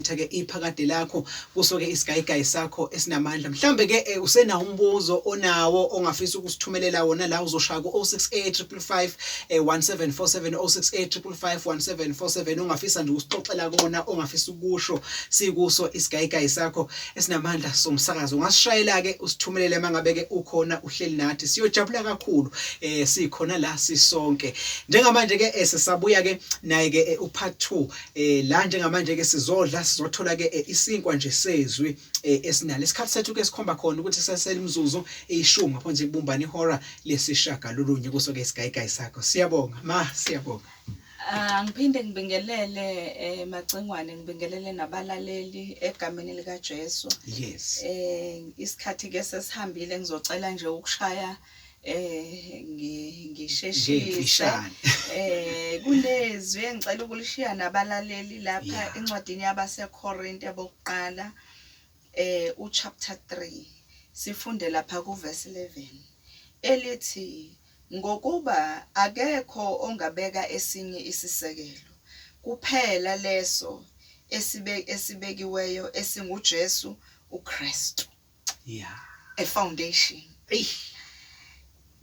ke iphakade lakho kusoke isigayigayi sakho esinamandla mhlambe ke usena umbuzo onawo ongafisa ukusithumelela wona la uzoshaya ku 068555 1747 068555 1747 ongafisa nje usixoxela kona ongafisa ukusho sikuso isigayigayi sakho esinamandla somsakazo ungasishayela ke usithumelele mangabe ke ukhona uhleli nathi siyojabula kakhulu sikhona la sisonke njengamanje ke sisabuya ke naye ke upart 2 la njengamanje ke sizothola ke isinkwa nje sezwi esinalo isikhathi sethu ke sikhomba khona ukuthi seselimzuzu eyishumi ngaphansi kubumbana ihora lesishaka lolunye kusoke isigayigayi sakho siyabonga siyabonga ngiphinde ngibingelele macengwane ngibingelele nabalaleli egameni lika Jesu yes isikhathi ke sesihambile ngizocela nje ukushaya ngisheshise kulezwi engicela ukulishiya nabalaleli lapha encwadini yabaseKorinte abokuqala uchapter 3 sifunde lapha kuverse 11 elithi ngokuba akekho ongabeka esinye isisekelo kuphela leso esibekiweyo esinguJesu uKristu a foundation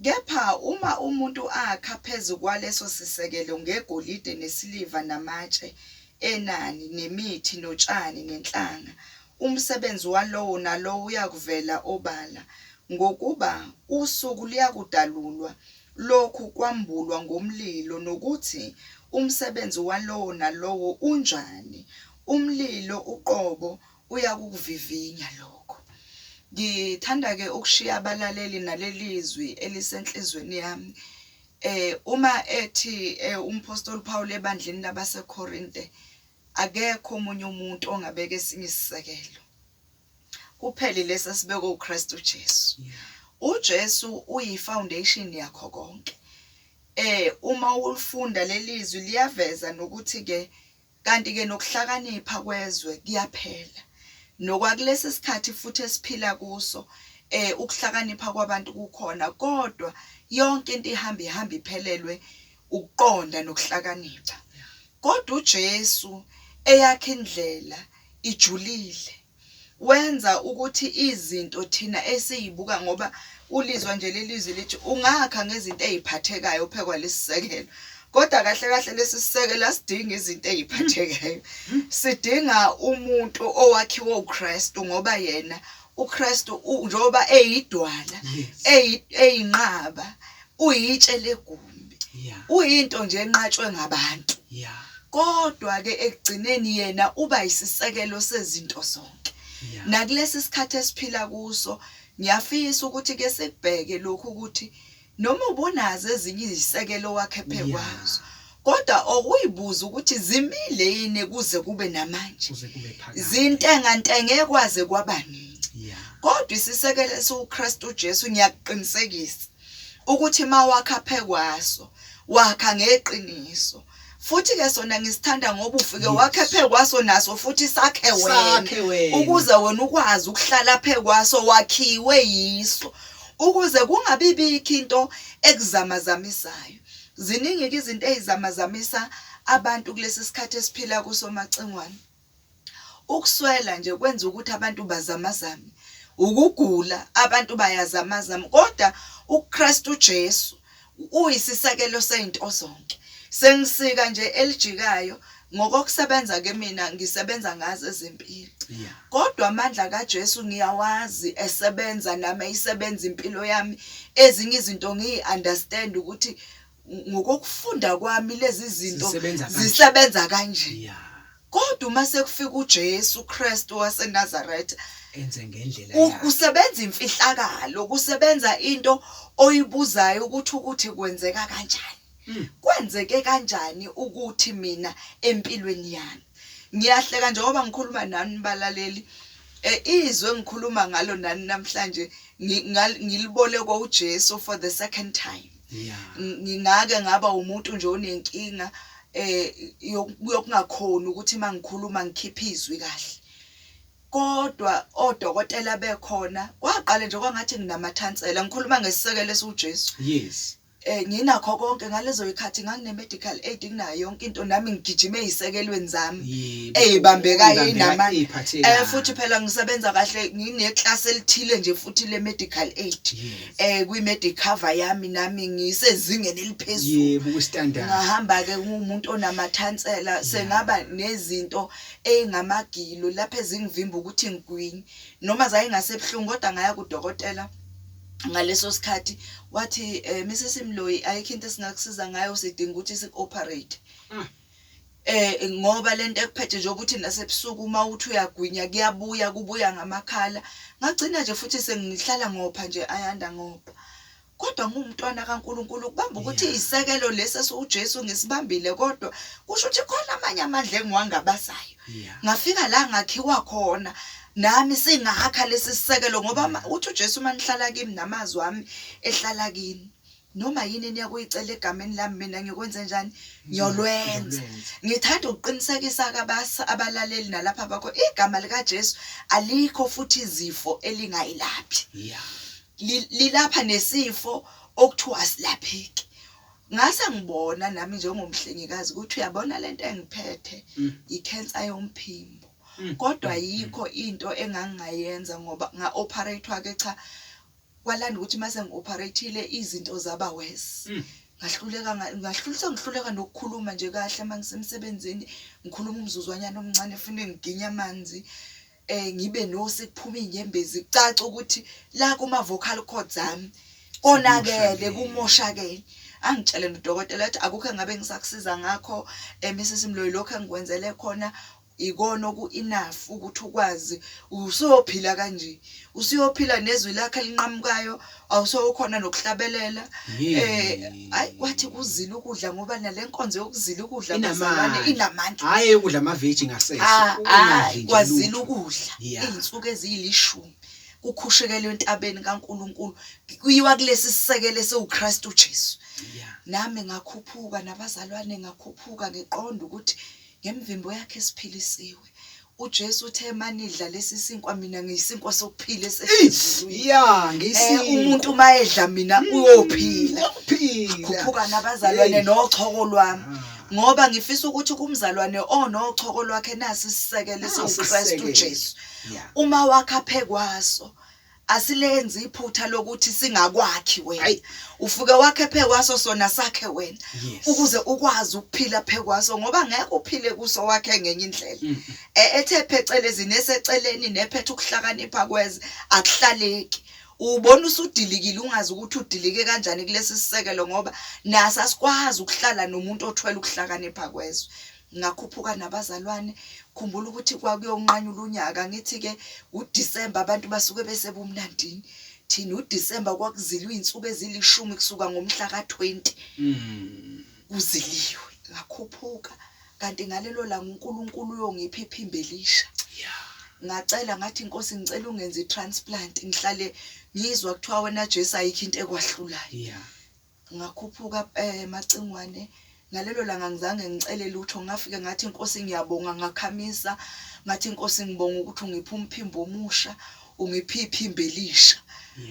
kepha uma umuntu akha phezulu kwaleso sisekelo ngegolide nesiliva namatshe enani nemithi notshani nenhlanga umsebenzi walowo nalowo uyakuvela obala ngokuba usuku liyakudalulwa lokhu kwambulwa ngomlilo nokuthi umsebenzi walowo nalowo unjani umlilo uqobo uyakuvivinya lokho ngithanda ke ukushiya abalaleli nalelizwi elisenhlizweni yami uma ethi umpostoli Paul ebandleni labaseKorinte akekho omunye umuntu ongabeka esinye isisekelo kuphela lesi sibeke uKristu Jesu uJesu uyifoundation yakho konke uma ulifunda lelizwi liyaveza nokuthi ke kanti ke nokuhlakanipha kwezwe kuyaphela nokwakulesi sikhathi futhi esiphila kuso ukuhlakanipha kwabantu kukhona kodwa yonke into ihamba iphelelwe ukuqonda nokuhlakanipha kodwa uJesu eyakhe indlela ijulile wenza ukuthi izinto thina esiyibuka ngoba ulizwa nje lelizwi lithi ungakha ngezinto eziphathekayo phekwa lesisekelo kodwa kahle lesi sisekelo asidinga izinto eziphathekayo sidinga umuntu owakhiwe uKristu ngoba yena uKristu njoba eyidwala eyinqaba uyitshe legumbi uyinto nje enqatshwe ngabantu kodwa ke ekugcineni yena uba isisekelo sezinto zonke nakulesi sikhathi esiphila kuso ngiyafisa ukuthi ke sikubheke lokhu ukuthi noma ubonazo ezinye izisekelo wakhe phekwazo kodwa okuyibuza ukuthi zimile yini kuze kube namanje zintengantenge kwaze kwabani kodwa isisekelo soKristu Jesu ngiyakuqinisekisa ukuthi mawakha phekwaso wakha ngeqiniso futhi ke sona ngisithanda ngoba ufike wakhe phekwaso naso futhi sakhe wena ukuze wena ukwazi ukuhlala phekwaso wakhiwe yiso ukuze kungabibikho into ekuzamazamisayo ziningi izinto ezizamazamisa abantu kulesi sikhathi esiphila kuso macengwane ukuswela nje kwenza ukuthi abantu bazamazame ukugula abantu bayazamazama kodwa uKristu Jesu uyisisekelo sezinto zonke sengisika nje elijikayo ngokusebenza ke mina ngisebenza ngazo ezempilo kodwa amandla kaJesu ngiyawazi esebenza nami eyisebenza impilo yami ezinye izinto ngiunderstand ukuthi ngokufunda kwami lezi zinto zisebenza kanje kodwa uma sekufika uJesu Kristu waseNazaretha enze ngendlela yakhe usebenza imfihlakalo kusebenza into oyibuzayo ukuthi kwenzeka kanjani kwenzeke kanjani ukuthi mina empilweni yami ngiyahleka njengoba ngikhuluma nani balaleli izwe ngikhuluma ngalo nani namhlanje ngilibole kwa uJesu for the second time ngingake ngaba umuntu nje onenkinga yokungakhona ukuthi mangikhuluma ngikhipha izwi kahle kodwa odokotela bekhona kwaqala nje kwangathi nginamathansela ngikhuluma ngesisekelo soJesu yes nginakho konke ngalezo ikhathi ngangine medical aid nginayo yonke into nami ngigijime ezisekelweni zami ezibambekayo inamandla futhi phela ngisebenza kahle ngine class elithile nje futhi le medical aid kwi medical cover yami nami ngisezingeni eliphezulu yebo ku standard ngahamba ke umuntu onamathansela sengaba nezinto engamagilo lapha ezingivimba ukuthi ngigwinye noma zayingasebhlungu kodwa ngaya kudokotela ngaleso sikhathi wathi Mrs Mloyi ayikho into esingakusiza ngayo sidinga ukuthi sikoperate ngoba lento ekuphethe nje ukuthi nasebusuku uma uthi uyagwinya kubuya ngamakhala ngagcina nje futhi sengihlala ngopha nje ayanda ngopha kodwa ngumntwana kaNkuluNkulu kubamba ukuthi isekelo lesi uJesu ngisibambile kodwa kusho ukuthi khona amanye amandla engiwangabasayo ngafika la ngakhiwa khona nami singakha lesi sisekelo ngoba uthi uJesu manihlala kimi namazwi wami ehlala kini noma yini niyakuyicela egameni lami mina ngikwenze njani ngiyolwenza ngithanda ukuqinisekisa abalaleli nalapha bakho igama lika Jesu alikho futhi izifo elingayilaphi lilapha nesifo okuthiwa silapheki ngase ngibona nami njengomhlengikazi ukuthi uyabona lento engiphethe icancer yomphimbo kodwa yikho into engangayenza ngoba nga-operatewa ke cha kwalanda ukuthi mase ngi-operateile izinto zaba worse ngihluleka nokukhuluma nje kahle mangisemsebenzini ngikhuluma umzuzwanyana omncane ufune ngiginye amanzi ngibe nosekuphuma inyembezi caca ukuthi la kuma vocal cords zami konakele kumoshakele angitshele nodokotela ethi akukho ngabe ngisakusiza ngakho Mrs Mloyi lokho engikwenzele khona ikona ku enough ukuthi ukwazi usophila kanje usiyophila nezwi lakhe linqamukayo awusokhona nokuhlabelela wathi kuzila ukudla ngoba nalenkonzo yokuzila ukudla bazalwane inamandla hayi ukudla amaveji ngasese kwazila ukudla izinsuku eziyilishumi kukhushekelwe entabeni kaNkuluNkulu kuyiwa kulesi sisekele seUChrist uJesu nami ngakhuphuka nabazalwane ngakhuphuka ngeqonda ukuthi ngemvimbo yakhe siphilisiwe uJesu uthe manidla lesi sinkwa mina ngiyisinkwa sokuphila esezulwini ngiyisinkwa umuntu mayedla mina uyophila khuphuka nabazalwane nochoko lwami ngoba ngifisa ukuthi kumzalwane onochoko lwakhe nasi sisekele seUChrist uJesu uma wakha phekwaso asilenzi iphutha lokuthi singakwakhi wena ufike wakhe phekwaso sona sakhe wena ukuze ukwazi ukuphila phekwaso ngoba ngeke uphile kuso wakhe ngenye indlela ethe phecelezi neseceleni nephethe ukuhlakanipha kweze akuhlaleki ubona usudilikile ungazi ukuthi udilike kanjani kulesi sisekelo ngoba nasa asikwazi ukuhlala nomuntu othwele ukuhlakanipha kwezwe ngakhuphuka nabazalwane khumbula ukuthi kwakuyonqanyula unyaka ngithi ke uDisemba abantu basuke besebumnandini thina uDisemba kwakuzilwa izinsuku ezilishumi kusuka ngomhla ka20 kuziliwe ngakhuphuka kanti ngalelo la uNkulunkulu uyongipha iphimbelisha ngacela ngathi inkosi ngicela ungenze itransplant ngihlale ngizwa kuthiwa wena Jesu ayikho into ekwahlulayo ngakhuphuka macingwane ngalelo langa ngizange ngicele lutho ngafike ngathi inkosi ngiyabonga ngakhamisa ngathi inkosi ngibonga ukuthi ungipha umphimbo omusha ungipha iphimbelisha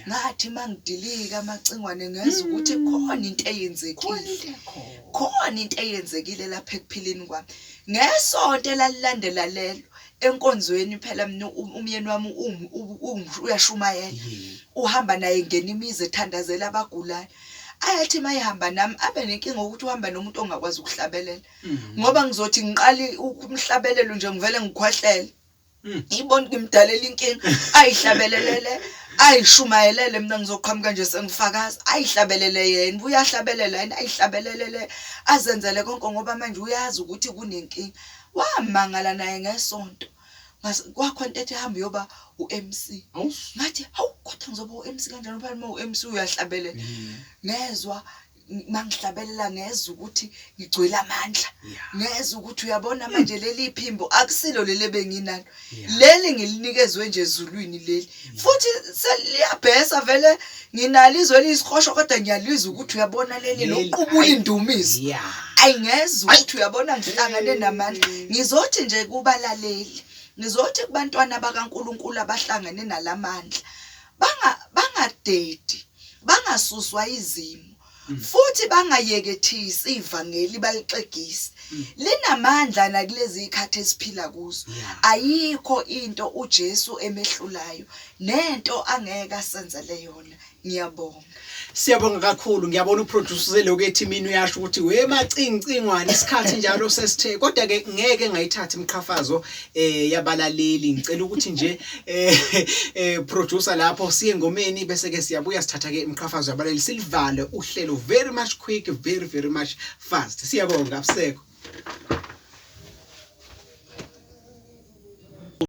ngathi mangidilika amacingwane ngeza ukuthi khona into eyenzekile lapha ekuphileni kwami ngesonto lalilandela lelo enkonzweni phela mina umyeni wami uyashumayela uhamba naye ngena imizi ethandazela abagulayo ayathi mayihamba nami abe nenkinga ukuthi uhamba nomuntu ongakwazi ukuhlabelela ngoba ngizothi ngiqali umhlabelelo nje ngivele ngikhwahlele ngibona ngimdalela inkinga ayihlabelelele ayishumayelele mina ngizoqhamuka nje sengifakaza ayihlabelele yena uyahlabelela yena ayihlabelelele azenzele konke ngoba manje uyazi ukuthi kunenkinga wamangala naye ngesonto kwakhona ethi hamba yoba uMC ngathi hawu kodwa ngizoba uMC kanjani phela uma uMC uyahlabelela ngezwe mangihlabelela ngezwe ukuthi ngigcwele amandla ngezwe ukuthi uyabona manje leli iphimbo akusilo lele benginalo leli ngilinikezwe nje ezulwini leli futhi seliyabhesa vele nginalizwe lisikhosho kodwa ngiyalizwa ukuthi uyabona leli loqubula indumiso ayingezwe ukuthi uyabona ngihlangane namandla ngizothi nje kubalaleli nizothi kubantwana bakaNkuluNkulu abahlangene nalamandla bangadedi bangasuswa izimo futhi bangayekethisi ivangeli balixegise linamandla nakulezi ikhathi esiphila kuzo ayikho into uJesu emehlulayo nento angeke asenzele yona ngiyabonga Siyabonga kakhulu ngiyabona uproducer lo ke teamini uyasho ukuthi we macincingwane isikhathi njalo sesithe kodwa ke ngeke ngayithatha imqhafazo yabalaleli ngicela ukuthi nje producer lapho siye ngomeni bese ke siyabuya sithatha ke imqhafazo yabalaleli silivale uhlelo very much quick very much fast siyabonga abseko